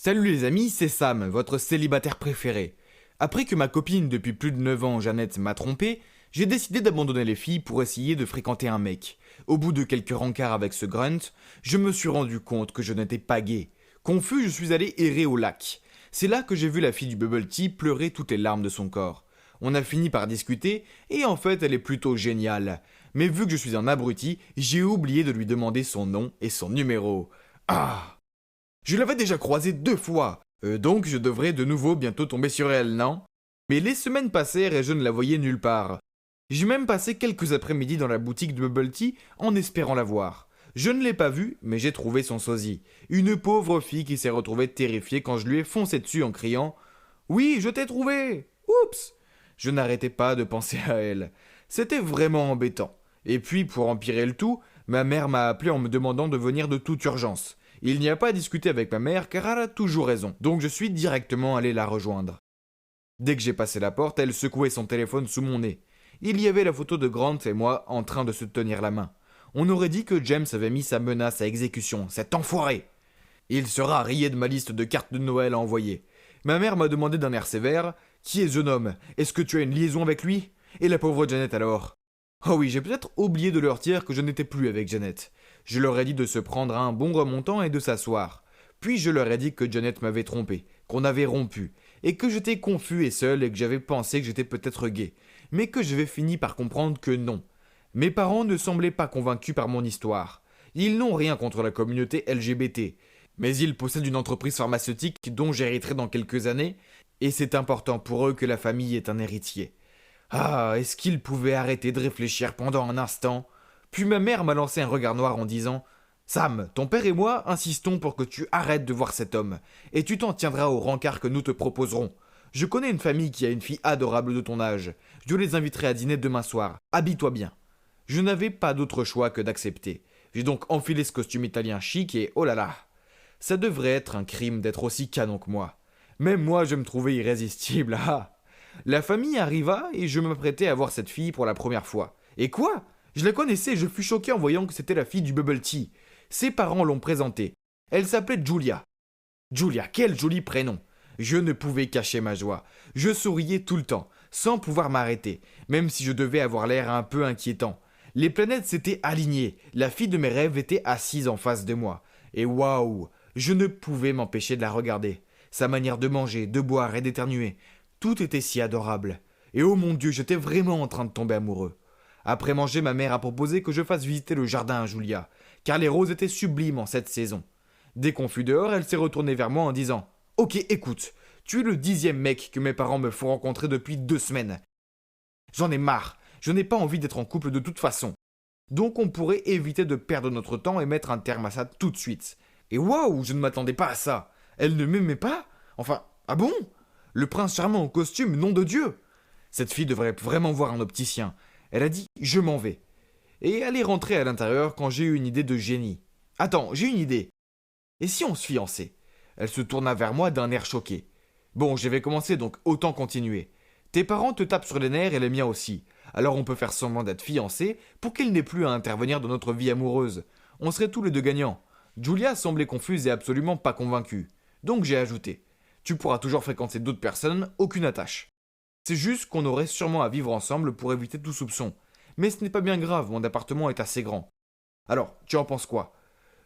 Salut les amis, c'est Sam, votre célibataire préféré. Après que ma copine depuis plus de 9 ans, Jeannette, m'a trompé, j'ai décidé d'abandonner les filles pour essayer de fréquenter un mec. Au bout de quelques rencarts avec ce grunt, je me suis rendu compte que je n'étais pas gay. Confus, je suis allé errer au lac. C'est là que j'ai vu la fille du bubble tea pleurer toutes les larmes de son corps. On a fini par discuter, et en fait elle est plutôt géniale. Mais vu que je suis un abruti, j'ai oublié de lui demander son nom et son numéro. Ah! Je l'avais déjà croisée 2 fois, donc je devrais de nouveau bientôt tomber sur elle, non? Mais les semaines passèrent et je ne la voyais nulle part. J'ai même passé quelques après-midi dans la boutique de bubble tea en espérant la voir. Je ne l'ai pas vue, mais j'ai trouvé son sosie. Une pauvre fille qui s'est retrouvée terrifiée quand je lui ai foncé dessus en criant « Oui, je t'ai trouvé !» Oups! Je n'arrêtais pas de penser à elle. C'était vraiment embêtant. Et puis, pour empirer le tout, ma mère m'a appelé en me demandant de venir de toute urgence. Il n'y a pas à discuter avec ma mère car elle a toujours raison, donc je suis directement allé la rejoindre. Dès que j'ai passé la porte, elle secouait son téléphone sous mon nez. Il y avait la photo de Grant et moi en train de se tenir la main. On aurait dit que James avait mis sa menace à exécution, cet enfoiré. Il sera rayé de ma liste de cartes de Noël à envoyer. Ma mère m'a demandé d'un air sévère « Qui est ce jeune homme? Est-ce que tu as une liaison avec lui ?» Et la pauvre Janet alors. Oh oui, j'ai peut-être oublié de leur dire que je n'étais plus avec Janet. Je leur ai dit de se prendre un bon remontant et de s'asseoir. Puis je leur ai dit que Janet m'avait trompé, qu'on avait rompu, et que j'étais confus et seul et que j'avais pensé que j'étais peut-être gay, mais que j'avais fini par comprendre que non. Mes parents ne semblaient pas convaincus par mon histoire. Ils n'ont rien contre la communauté LGBT, mais ils possèdent une entreprise pharmaceutique dont j'hériterai dans quelques années, et c'est important pour eux que la famille ait un héritier. Ah, est-ce qu'ils pouvaient arrêter de réfléchir pendant un instant? Puis ma mère m'a lancé un regard noir en disant « Sam, ton père et moi insistons pour que tu arrêtes de voir cet homme, et tu t'en tiendras au rencard que nous te proposerons. Je connais une famille qui a une fille adorable de ton âge. Je les inviterai à dîner demain soir. Habille-toi bien. » Je n'avais pas d'autre choix que d'accepter. J'ai donc enfilé ce costume italien chic et oh là là, ça devrait être un crime d'être aussi canon que moi. Même moi je me trouvais irrésistible, ah. La famille arriva et je m'apprêtais à voir cette fille pour la première fois. Et quoi? Je la connaissais et je fus choqué en voyant que c'était la fille du bubble tea. Ses parents l'ont présentée. Elle s'appelait Julia. Julia, quel joli prénom! Je ne pouvais cacher ma joie. Je souriais tout le temps, sans pouvoir m'arrêter, même si je devais avoir l'air un peu inquiétant. Les planètes s'étaient alignées, la fille de mes rêves était assise en face de moi. Et waouh! Je ne pouvais m'empêcher de la regarder. Sa manière de manger, de boire et d'éternuer, tout était si adorable. Et oh mon Dieu, j'étais vraiment en train de tomber amoureux. Après manger, ma mère a proposé que je fasse visiter le jardin à Julia, car les roses étaient sublimes en cette saison. Dès qu'on fut dehors, elle s'est retournée vers moi en disant « Ok, écoute, tu es le 10e mec que mes parents me font rencontrer depuis 2 semaines. J'en ai marre, je n'ai pas envie d'être en couple de toute façon. Donc on pourrait éviter de perdre notre temps et mettre un terme à ça tout de suite. » Et waouh, je ne m'attendais pas à ça. Elle ne m'aimait pas? Enfin, ah bon? Le prince charmant en costume, nom de Dieu! Cette fille devrait vraiment voir un opticien. Elle a dit « Je m'en vais ». Et elle est rentrée à l'intérieur quand j'ai eu une idée de génie. « Attends, j'ai une idée. Et si on se fiançait ?» Elle se tourna vers moi d'un air choqué. « Bon, j'avais commencé donc autant continuer. Tes parents te tapent sur les nerfs et les miens aussi. Alors on peut faire semblant d'être fiancés pour qu'ils n'aient plus à intervenir dans notre vie amoureuse. On serait tous les deux gagnants. » Julia semblait confuse et absolument pas convaincue. Donc j'ai ajouté « Tu pourras toujours fréquenter d'autres personnes, aucune attache. C'est juste qu'on aurait sûrement à vivre ensemble pour éviter tout soupçon. Mais ce n'est pas bien grave, mon appartement est assez grand. Alors, tu en penses quoi ?»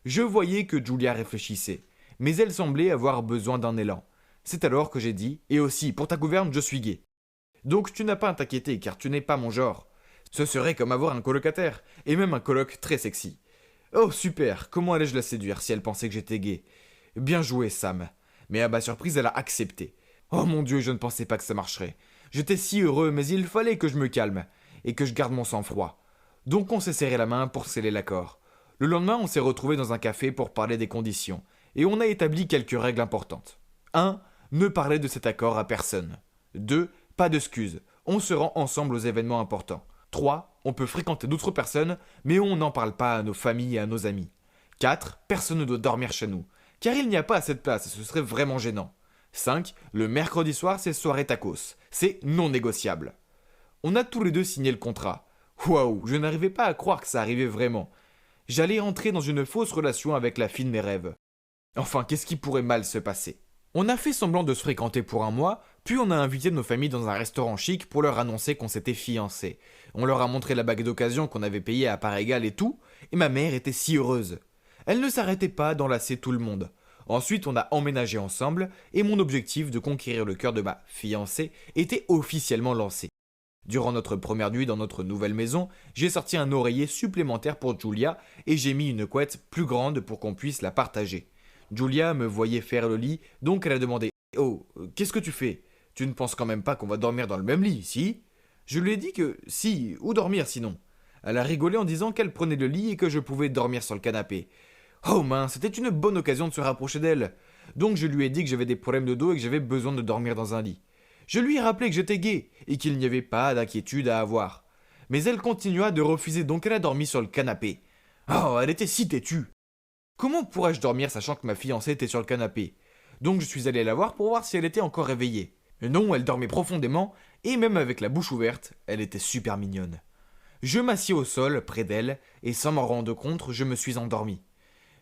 Je voyais que Julia réfléchissait, mais elle semblait avoir besoin d'un élan. C'est alors que j'ai dit « Et aussi, pour ta gouverne, je suis gay. Donc tu n'as pas à t'inquiéter, car tu n'es pas mon genre. Ce serait comme avoir un colocataire, et même un coloc très sexy. Oh super, comment allais-je la séduire si elle pensait que j'étais gay? Bien joué, Sam. » Mais à ma surprise, elle a accepté. Oh mon Dieu, je ne pensais pas que ça marcherait. J'étais si heureux, mais il fallait que je me calme et que je garde mon sang-froid. Donc on s'est serré la main pour sceller l'accord. Le lendemain, on s'est retrouvés dans un café pour parler des conditions, et on a établi quelques règles importantes. 1. Ne parler de cet accord à personne. 2. Pas d'excuses. On se rend ensemble aux événements importants. 3. On peut fréquenter d'autres personnes, mais on n'en parle pas à nos familles et à nos amis. 4. Personne ne doit dormir chez nous, car il n'y a pas assez de place et ce serait vraiment gênant. 5. Le mercredi soir, c'est soirée tacos. C'est non négociable. On a tous les deux signé le contrat. Waouh, je n'arrivais pas à croire que ça arrivait vraiment. J'allais entrer dans une fausse relation avec la fille de mes rêves. Enfin, qu'est-ce qui pourrait mal se passer? On a fait semblant de se fréquenter pour un mois, puis on a invité nos familles dans un restaurant chic pour leur annoncer qu'on s'était fiancés. On leur a montré la bague d'occasion qu'on avait payée à part égale et tout, et ma mère était si heureuse. Elle ne s'arrêtait pas d'enlacer tout le monde. Ensuite, on a emménagé ensemble, et mon objectif de conquérir le cœur de ma fiancée était officiellement lancé. Durant notre première nuit dans notre nouvelle maison, j'ai sorti un oreiller supplémentaire pour Julia, et j'ai mis une couette plus grande pour qu'on puisse la partager. Julia me voyait faire le lit, donc elle a demandé « Oh, qu'est-ce que tu fais? Tu ne penses quand même pas qu'on va dormir dans le même lit, si ?» Je lui ai dit que si, où dormir sinon? Elle a rigolé en disant qu'elle prenait le lit et que je pouvais dormir sur le canapé. Oh mince, c'était une bonne occasion de se rapprocher d'elle. Donc je lui ai dit que j'avais des problèmes de dos et que j'avais besoin de dormir dans un lit. Je lui ai rappelé que j'étais gay et qu'il n'y avait pas d'inquiétude à avoir. Mais elle continua de refuser, donc elle a dormi sur le canapé. Oh, elle était si têtue. Comment pourrais-je dormir sachant que ma fiancée était sur le canapé? Donc je suis allé la voir pour voir si elle était encore réveillée. Non, elle dormait profondément, et même avec la bouche ouverte, elle était super mignonne. Je m'assis au sol, près d'elle, et sans m'en rendre compte, je me suis endormi.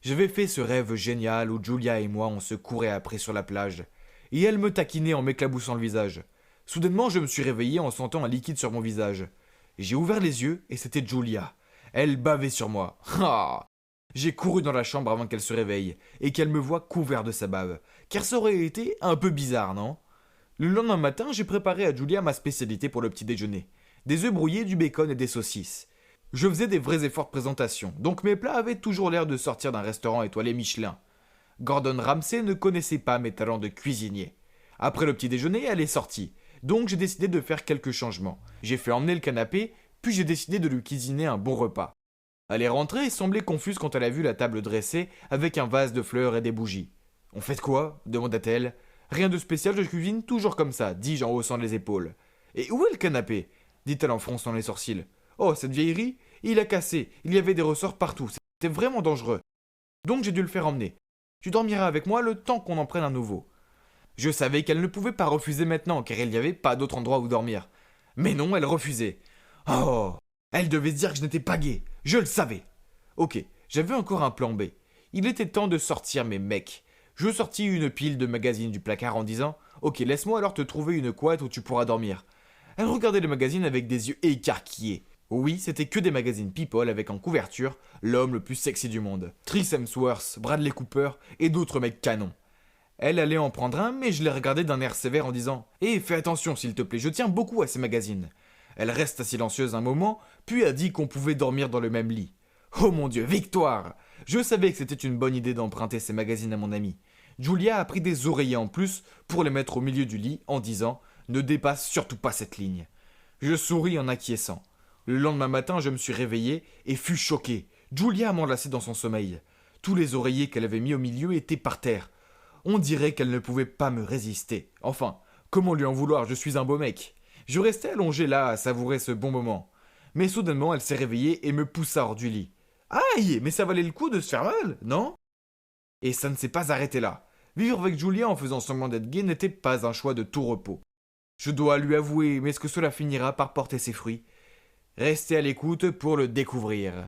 J'avais fait ce rêve génial où Julia et moi on se courait après sur la plage, et elle me taquinait en m'éclaboussant le visage. Soudainement, je me suis réveillé en sentant un liquide sur mon visage. J'ai ouvert les yeux, et c'était Julia. Elle bavait sur moi. Ah! J'ai couru dans la chambre avant qu'elle se réveille, et qu'elle me voie couvert de sa bave, car ça aurait été un peu bizarre, non? Le lendemain matin, j'ai préparé à Julia ma spécialité pour le petit déjeuner. Des œufs brouillés, du bacon et des saucisses. Je faisais des vrais efforts de présentation, donc mes plats avaient toujours l'air de sortir d'un restaurant étoilé Michelin. Gordon Ramsay ne connaissait pas mes talents de cuisinier. Après le petit déjeuner, elle est sortie, donc j'ai décidé de faire quelques changements. J'ai fait emmener le canapé, puis j'ai décidé de lui cuisiner un bon repas. Elle est rentrée et semblait confuse quand elle a vu la table dressée avec un vase de fleurs et des bougies. « On fait de quoi ?» demanda-t-elle. « Rien de spécial, je cuisine toujours comme ça, dis-je en haussant les épaules. Et où est le canapé? Dit-elle en fronçant les sourcils. Oh, cette vieillerie, il a cassé, il y avait des ressorts partout, c'était vraiment dangereux. Donc j'ai dû le faire emmener. Tu dormiras avec moi le temps qu'on en prenne un nouveau. Je savais qu'elle ne pouvait pas refuser maintenant, car il n'y avait pas d'autre endroit où dormir. Mais non, elle refusait. Oh, elle devait se dire que je n'étais pas gay, je le savais. Ok, j'avais encore un plan B. Il était temps de sortir mes mecs. Je sortis une pile de magazines du placard en disant « Ok, laisse-moi alors te trouver une couette où tu pourras dormir. » Elle regardait le magazine avec des yeux écarquillés. Oui, c'était que des magazines People avec en couverture l'homme le plus sexy du monde. Chris Hemsworth, Bradley Cooper et d'autres mecs canons. Elle allait en prendre un, mais je l'ai regardé d'un air sévère en disant « Hé, fais attention s'il te plaît, je tiens beaucoup à ces magazines. » Elle resta silencieuse un moment, puis a dit qu'on pouvait dormir dans le même lit. Oh mon Dieu, victoire! Je savais que c'était une bonne idée d'emprunter ces magazines à mon ami. Julia a pris des oreillers en plus pour les mettre au milieu du lit en disant « Ne dépasse surtout pas cette ligne. » Je souris en acquiesçant. Le lendemain matin, je me suis réveillé et fus choqué. Julia m'enlaçait dans son sommeil. Tous les oreillers qu'elle avait mis au milieu étaient par terre. On dirait qu'elle ne pouvait pas me résister. Enfin, comment lui en vouloir, je suis un beau mec. Je restais allongé là à savourer ce bon moment. Mais soudainement, elle s'est réveillée et me poussa hors du lit. Aïe, mais ça valait le coup de se faire mal, non? Et ça ne s'est pas arrêté là. Vivre avec Julia en faisant semblant d'être gay n'était pas un choix de tout repos. Je dois lui avouer, mais est-ce que cela finira par porter ses fruits? Restez à l'écoute pour le découvrir.